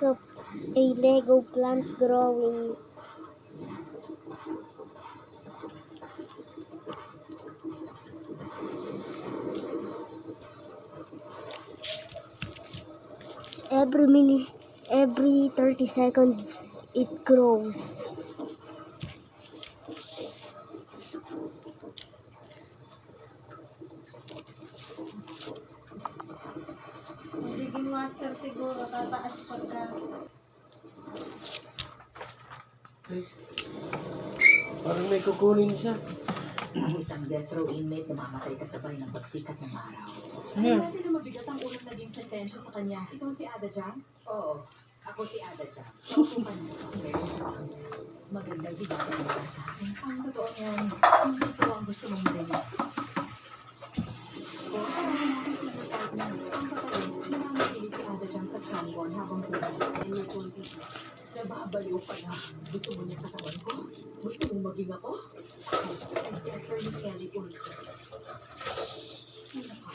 of a Lego plant growing. Every 30 seconds, it grows. Magiging master siguro, tataas pagka. Parang may kukunin siya. Ang isang death row inmate na mamatay kasabay ng pagsikat ng araw. Alam natin na mabigat ang unang naging sentensya sa kanya. Ikaw si Ada Jam? Oo, ako si Ada Jam. Opo ka na. Magandang bigatan mo para sa akin. Ang totoo niyan, hindi ito ang gusto mong marinig. Boss, ano natin si partner? Ang patay, namamagili si Ada Jam sa trombone habang buhay. And may kunti. Nababaliw pa na. Gusto mo niyang katawan ko? Gusto mong maging ako? Ay si Attorney Kelly Ultra. Sino ka?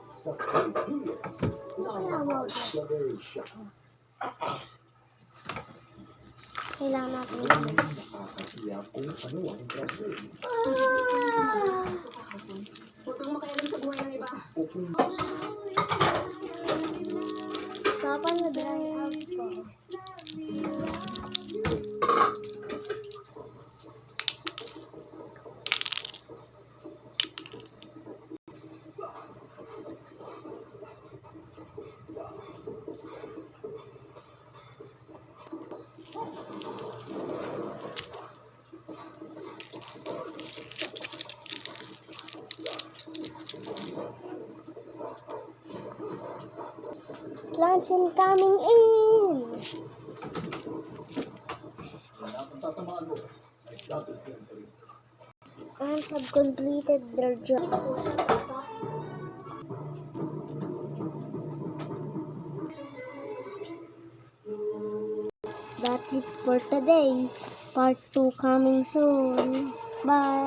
Sa Pilipinas, Kailangan natin nakakatiyak kung ano ang rason Huwag kang makialam sa buhay ng iba. o kung Papa na dry out ko. Plants incoming in! Ants have completed their job. That's it for today. Part 2 coming soon. Bye!